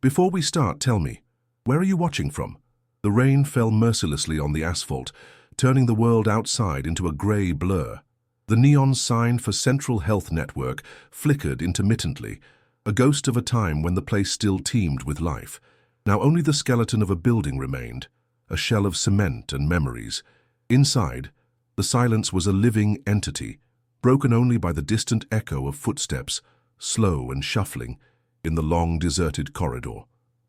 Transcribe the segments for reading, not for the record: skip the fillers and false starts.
Before we start, tell me, where are you watching from? The rain fell mercilessly on the asphalt, turning the world outside into a grey blur. The neon sign for Central Health Network flickered intermittently, a ghost of a time when the place still teemed with life. Now only the skeleton of a building remained, a shell of cement and memories. Inside, the silence was a living entity, broken only by the distant echo of footsteps, slow and shuffling, in the long deserted corridor.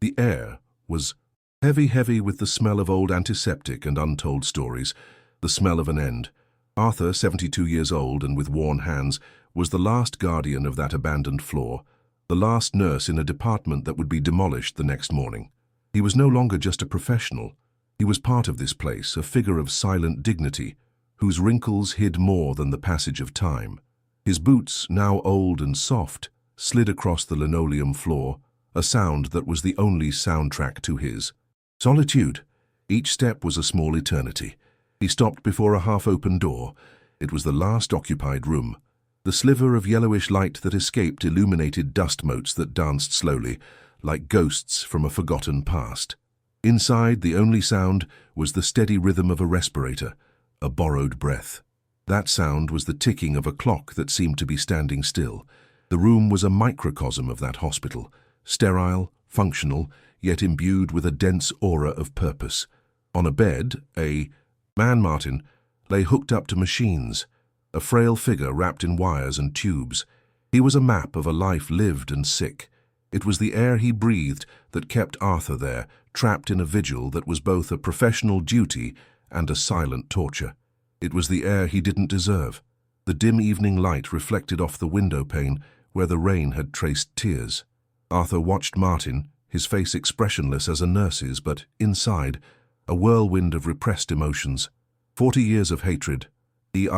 The air was heavy with the smell of old antiseptic and untold stories, the smell of an end. Arthur, 72 years old and with worn hands, was the last guardian of that abandoned floor, the last nurse in a department that would be demolished the next morning. He was no longer just a professional. He was part of this place, a figure of silent dignity, whose wrinkles hid more than the passage of time. His boots, now old and soft, slid across the linoleum floor, a sound that was the only soundtrack to his solitude. Each step was a small eternity. He stopped before a half-open door. It was the last occupied room. The sliver of yellowish light that escaped illuminated dust motes that danced slowly, like ghosts from a forgotten past. Inside, the only sound was the steady rhythm of a respirator, a borrowed breath. That sound was the ticking of a clock that seemed to be standing still. The room was a microcosm of that hospital, sterile, functional, yet imbued with a dense aura of purpose. On a bed, a man, Martin, lay hooked up to machines, a frail figure wrapped in wires and tubes. He was a map of a life lived and sick. It was the air he breathed that kept Arthur there, trapped in a vigil that was both a professional duty and a silent torture. It was the air he didn't deserve. The dim evening light reflected off the window pane where the rain had traced tears. Arthur watched Martin, his face expressionless as a nurse's, but inside, a whirlwind of repressed emotions. 40 years of hatred, the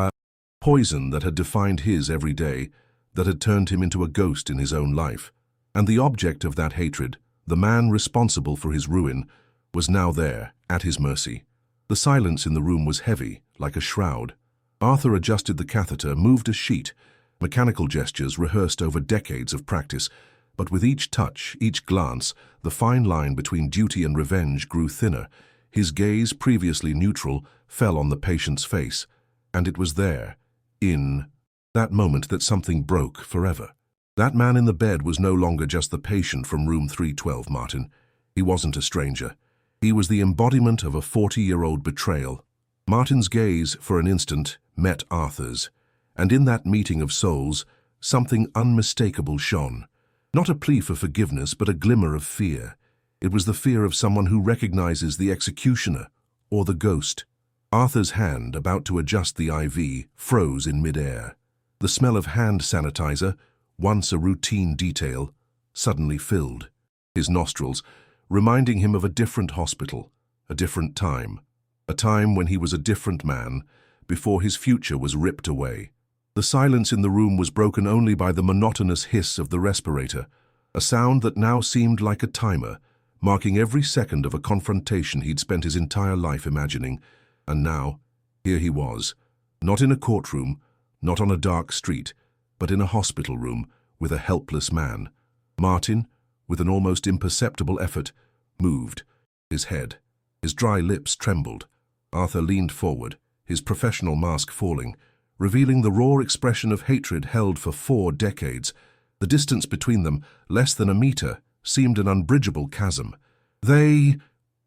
poison that had defined his every day, that had turned him into a ghost in his own life. And the object of that hatred, the man responsible for his ruin, was now there, at his mercy. The silence in the room was heavy, like a shroud. Arthur adjusted the catheter, moved a sheet, mechanical gestures rehearsed over decades of practice, but with each touch, each glance, the fine line between duty and revenge grew thinner. His gaze, previously neutral, fell on the patient's face, and it was there, in that moment, that something broke forever. That man in the bed was no longer just the patient from room 312, Martin. He wasn't a stranger. He was the embodiment of a 40-year-old betrayal. Martin's gaze, for an instant, met Arthur's, and in that meeting of souls, something unmistakable shone. Not a plea for forgiveness, but a glimmer of fear. It was the fear of someone who recognizes the executioner, or the ghost. Arthur's hand, about to adjust the IV, froze in mid-air. The smell of hand sanitizer, once a routine detail, suddenly filled his nostrils, reminding him of a different hospital, a different time, a time when he was a different man, before his future was ripped away. The silence in the room was broken only by the monotonous hiss of the respirator, a sound that now seemed like a timer, marking every second of a confrontation he'd spent his entire life imagining. And now, here he was, not in a courtroom, not on a dark street, but in a hospital room with a helpless man. Martin, with an almost imperceptible effort, moved his head. His dry lips trembled. Arthur leaned forward, his professional mask falling, revealing the raw expression of hatred held for 4 decades. The distance between them, less than a meter, seemed an unbridgeable chasm.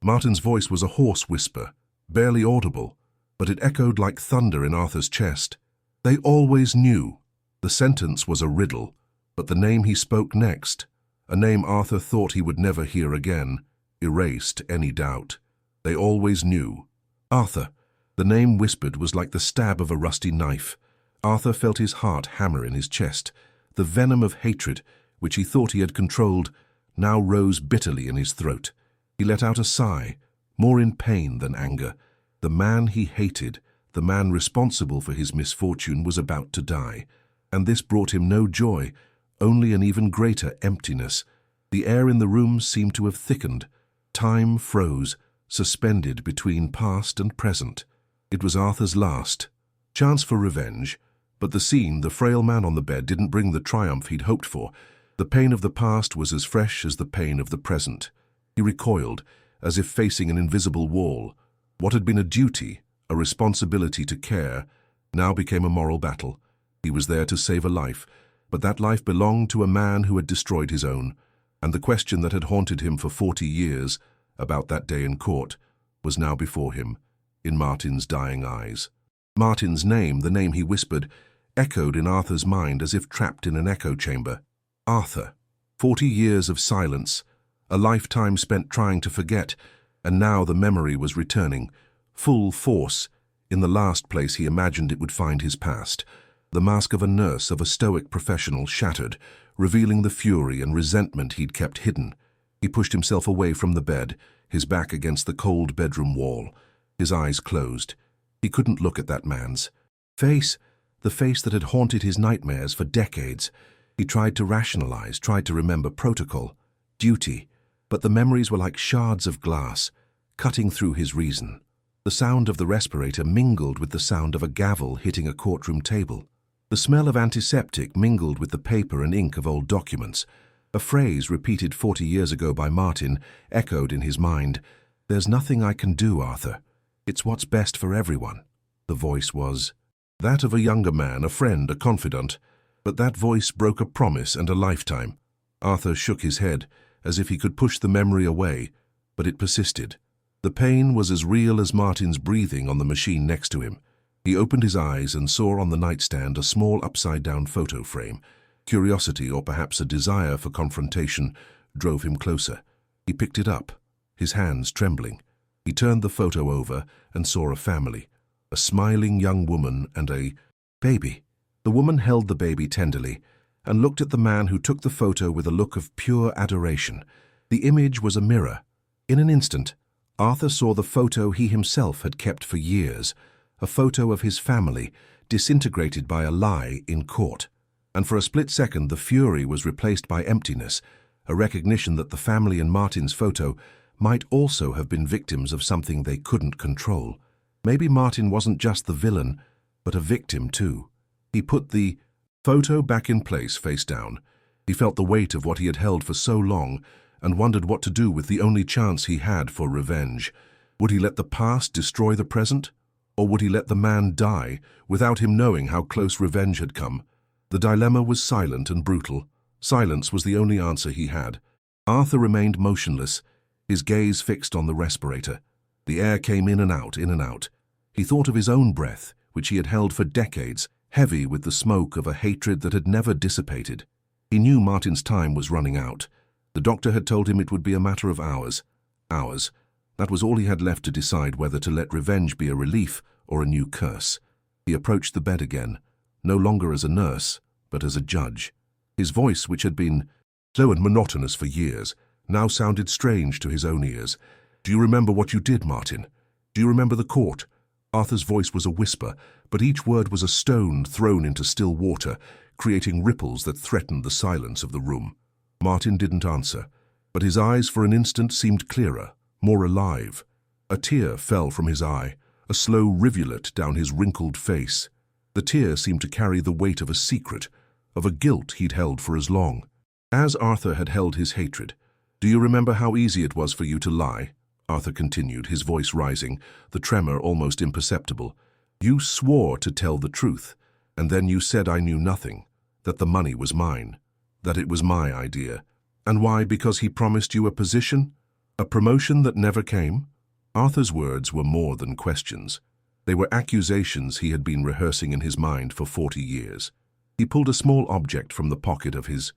Martin's voice was a hoarse whisper, barely audible, but it echoed like thunder in Arthur's chest. They always knew. The sentence was a riddle, but the name he spoke next, a name Arthur thought he would never hear again, erased any doubt. They always knew. Arthur. The name whispered was like the stab of a rusty knife. Arthur felt his heart hammer in his chest. The venom of hatred, which he thought he had controlled, now rose bitterly in his throat. He let out a sigh, more in pain than anger. The man he hated, the man responsible for his misfortune, was about to die. And this brought him no joy, only an even greater emptiness. The air in the room seemed to have thickened. Time froze, suspended between past and present. It was Arthur's last chance for revenge, but the scene, the frail man on the bed, didn't bring the triumph he'd hoped for. The pain of the past was as fresh as the pain of the present. He recoiled, as if facing an invisible wall. What had been a duty, a responsibility to care, now became a moral battle. He was there to save a life, but that life belonged to a man who had destroyed his own, and the question that had haunted him for 40 years, about that day in court, was now before him, in Martin's dying eyes. Martin's name, the name he whispered, echoed in Arthur's mind as if trapped in an echo chamber. Arthur. 40 years of silence, a lifetime spent trying to forget, and now the memory was returning, full force, in the last place he imagined it would find his past. The mask of a nurse, of a stoic professional, shattered, revealing the fury and resentment he'd kept hidden. He pushed himself away from the bed, his back against the cold bedroom wall, his eyes closed. He couldn't look at that man's face, the face that had haunted his nightmares for decades. He tried to rationalize, tried to remember protocol, duty, but the memories were like shards of glass, cutting through his reason. The sound of the respirator mingled with the sound of a gavel hitting a courtroom table. The smell of antiseptic mingled with the paper and ink of old documents. A phrase repeated 40 years ago by Martin echoed in his mind. "There's nothing I can do, Arthur. It's what's best for everyone." The voice was that of a younger man, a friend, a confidant. But that voice broke a promise and a lifetime. Arthur shook his head, as if he could push the memory away, but it persisted. The pain was as real as Martin's breathing on the machine next to him. He opened his eyes and saw on the nightstand a small upside-down photo frame. Curiosity, or perhaps a desire for confrontation, drove him closer. He picked it up, his hands trembling. He turned the photo over and saw a family, a smiling young woman and a baby. The woman held the baby tenderly and looked at the man who took the photo with a look of pure adoration. The image was a mirror. In an instant, Arthur saw the photo he himself had kept for years, a photo of his family, disintegrated by a lie in court. And for a split second, the fury was replaced by emptiness, a recognition that the family in Martin's photo might also have been victims of something they couldn't control. Maybe Martin wasn't just the villain, but a victim too. He put the photo back in place, face down. He felt the weight of what he had held for so long and wondered what to do with the only chance he had for revenge. Would he let the past destroy the present? Or would he let the man die without him knowing how close revenge had come? The dilemma was silent and brutal. Silence was the only answer he had. Arthur remained motionless, his gaze fixed on the respirator. The air came in and out, in and out. He thought of his own breath, which he had held for decades, heavy with the smoke of a hatred that had never dissipated. He knew Martin's time was running out. The doctor had told him it would be a matter of hours. Hours. That was all he had left to decide whether to let revenge be a relief or a new curse. He approached the bed again, no longer as a nurse, but as a judge. His voice, which had been slow and monotonous for years, now sounded strange to his own ears. "Do you remember what you did, Martin? Do you remember the court?" Arthur's voice was a whisper, but each word was a stone thrown into still water, creating ripples that threatened the silence of the room. Martin didn't answer, but his eyes for an instant seemed clearer, more alive. A tear fell from his eye, a slow rivulet down his wrinkled face. The tear seemed to carry the weight of a secret, of a guilt he'd held for as long. As Arthur had held his hatred. "Do you remember how easy it was for you to lie?" Arthur continued, his voice rising, the tremor almost imperceptible. "You swore to tell the truth, and then you said I knew nothing, that the money was mine, that it was my idea. And why? Because he promised you a position? A promotion that never came?" Arthur's words were more than questions. They were accusations he had been rehearsing in his mind for 40 years. He pulled a small object from the pocket of his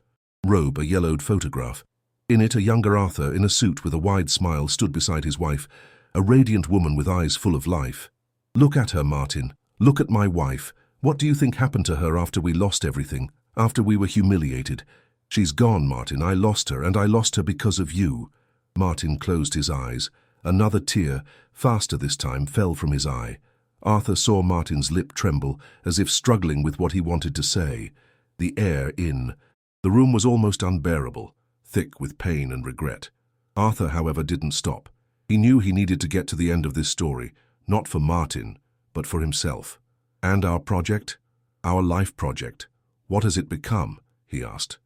robe, a yellowed photograph. In it, a younger Arthur, in a suit with a wide smile, stood beside his wife, a radiant woman with eyes full of life. "Look at her, Martin. Look at my wife. What do you think happened to her after we lost everything, after we were humiliated? She's gone, Martin. I lost her, and I lost her because of you." Martin closed his eyes. Another tear, faster this time, fell from his eye. Arthur saw Martin's lip tremble, as if struggling with what he wanted to say. The air in. The room was almost unbearable, thick with pain and regret. Arthur, however, didn't stop. He knew he needed to get to the end of this story, not for Martin, but for himself. "And our project? Our life project? What has it become?" he asked.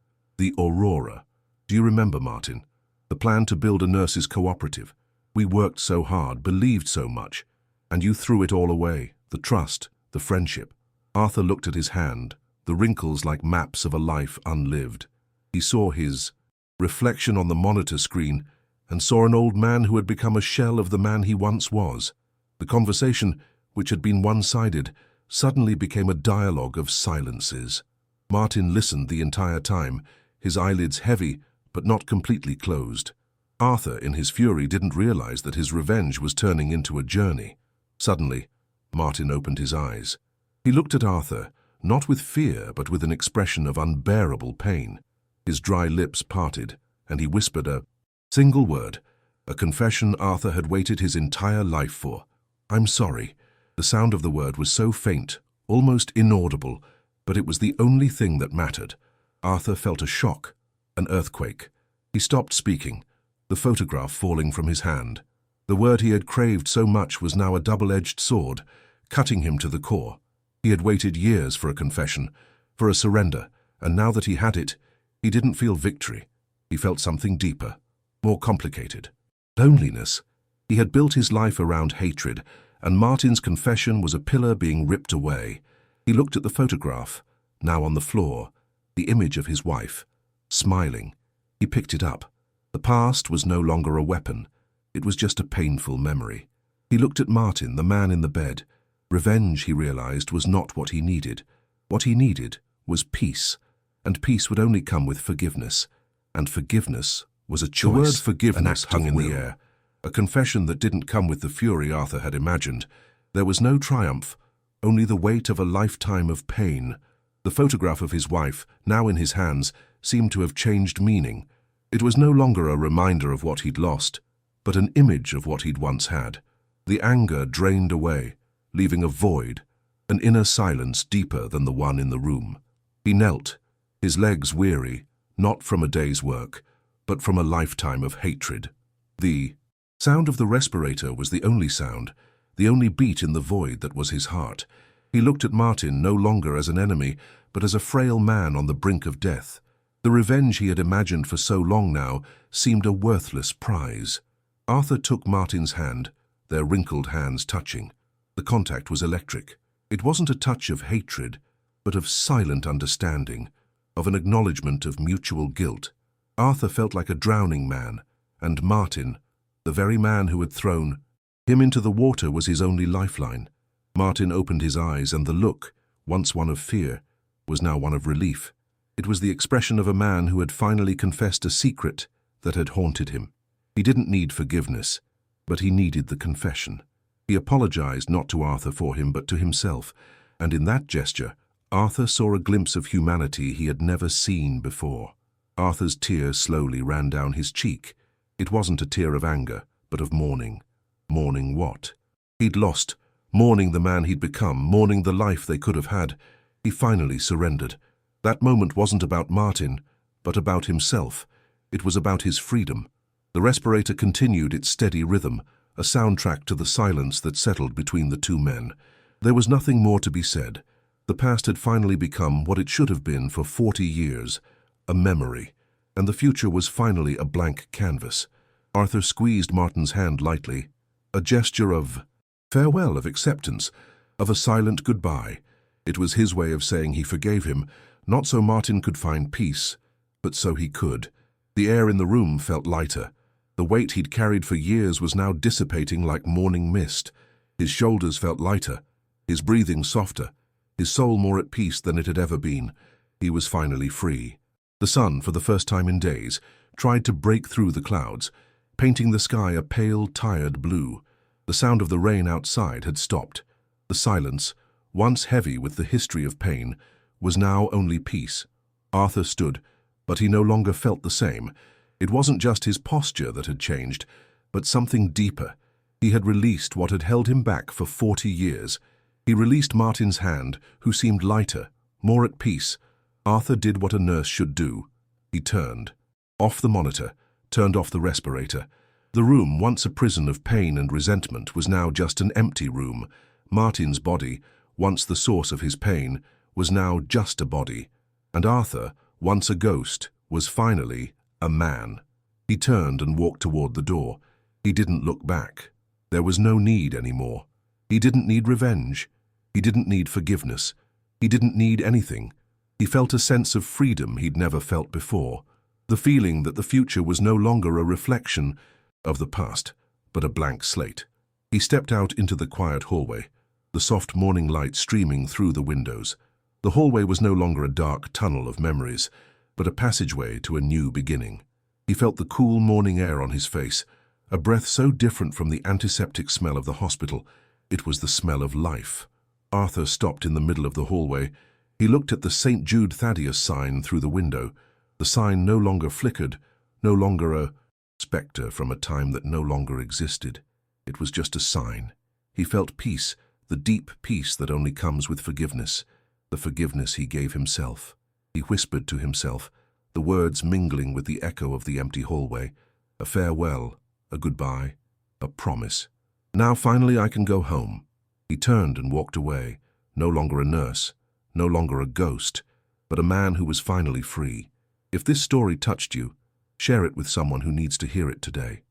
The Aurora. Do you remember, Martin? The plan to build a nurses' cooperative. We worked so hard, believed so much, and you threw it all away. The trust, the friendship. Arthur looked at his hand, the wrinkles like maps of a life unlived. He saw his reflection on the monitor screen and saw an old man who had become a shell of the man he once was. The conversation, which had been one-sided, suddenly became a dialogue of silences. Martin listened the entire time, his eyelids heavy but not completely closed. Arthur, in his fury, didn't realize that his revenge was turning into a journey. Suddenly, Martin opened his eyes. He looked at Arthur, not with fear but with an expression of unbearable pain. His dry lips parted, and he whispered a single word, a confession Arthur had waited his entire life for. "I'm sorry." The sound of the word was so faint, almost inaudible, but it was the only thing that mattered. Arthur felt a shock, an earthquake. He stopped speaking, the photograph falling from his hand. The word he had craved so much was now a double-edged sword, cutting him to the core. He had waited years for a confession, for a surrender, and now that he had it, he didn't feel victory. He felt something deeper, more complicated. Loneliness. He had built his life around hatred, and Martin's confession was a pillar being ripped away. He looked at the photograph, now on the floor, the image of his wife, smiling. He picked it up. The past was no longer a weapon. It was just a painful memory. He looked at Martin, the man in the bed. Revenge, he realized, was not what he needed. What he needed was peace, and peace would only come with forgiveness. And forgiveness was a choice. The word forgiveness hung in the air, a confession that didn't come with the fury Arthur had imagined. There was no triumph, only the weight of a lifetime of pain. The photograph of his wife, now in his hands, seemed to have changed meaning. It was no longer a reminder of what he'd lost, but an image of what he'd once had. The anger drained away, leaving a void, an inner silence deeper than the one in the room. He knelt, his legs weary, not from a day's work, but from a lifetime of hatred. The sound of the respirator was the only sound, the only beat in the void that was his heart. He looked at Martin no longer as an enemy, but as a frail man on the brink of death. The revenge he had imagined for so long now seemed a worthless prize. Arthur took Martin's hand, their wrinkled hands touching. The contact was electric. It wasn't a touch of hatred, but of silent understanding, of an acknowledgement of mutual guilt. Arthur felt like a drowning man, and Martin, the very man who had thrown him into the water, was his only lifeline. Martin opened his eyes, and the look, once one of fear, was now one of relief. It was the expression of a man who had finally confessed a secret that had haunted him. He didn't need forgiveness, but he needed the confession. He apologized not to Arthur for him, but to himself, and in that gesture, Arthur saw a glimpse of humanity he had never seen before. Arthur's tear slowly ran down his cheek. It wasn't a tear of anger, but of mourning. Mourning what? He'd lost, mourning the man he'd become, mourning the life they could have had. He finally surrendered. That moment wasn't about Martin, but about himself. It was about his freedom. The respirator continued its steady rhythm, a soundtrack to the silence that settled between the two men. There was nothing more to be said. The past had finally become what it should have been for 40 years, a memory, and the future was finally a blank canvas. Arthur squeezed Martin's hand lightly, a gesture of farewell, of acceptance, of a silent goodbye. It was his way of saying he forgave him, not so Martin could find peace, but so he could. The air in the room felt lighter. The weight he'd carried for years was now dissipating like morning mist. His shoulders felt lighter, his breathing softer, his soul more at peace than it had ever been. He was finally free. The sun, for the first time in days, tried to break through the clouds, painting the sky a pale, tired blue. The sound of the rain outside had stopped. The silence, once heavy with the history of pain, was now only peace. Arthur stood, but he no longer felt the same. It wasn't just his posture that had changed, but something deeper. He had released what had held him back for 40 years. He released Martin's hand, who seemed lighter, more at peace. Arthur did what a nurse should do. He turned off the monitor, turned off the respirator. The room, once a prison of pain and resentment, was now just an empty room. Martin's body, once the source of his pain, was now just a body. And Arthur, once a ghost, was finally a man. He turned and walked toward the door. He didn't look back. There was no need anymore. He didn't need revenge. He didn't need forgiveness. He didn't need anything. He felt a sense of freedom he'd never felt before. The feeling that the future was no longer a reflection of the past, but a blank slate. He stepped out into the quiet hallway, the soft morning light streaming through the windows. The hallway was no longer a dark tunnel of memories, but a passageway to a new beginning. He felt the cool morning air on his face, a breath so different from the antiseptic smell of the hospital. It was the smell of life. Arthur stopped in the middle of the hallway. He looked at the St. Jude Thaddeus sign through the window. The sign no longer flickered, no longer a spectre from a time that no longer existed. It was just a sign. He felt peace, the deep peace that only comes with forgiveness, the forgiveness he gave himself. He whispered to himself, the words mingling with the echo of the empty hallway, a farewell, a goodbye, a promise. Now finally I can go home. He turned and walked away, no longer a nurse, no longer a ghost, but a man who was finally free. If this story touched you, share it with someone who needs to hear it today.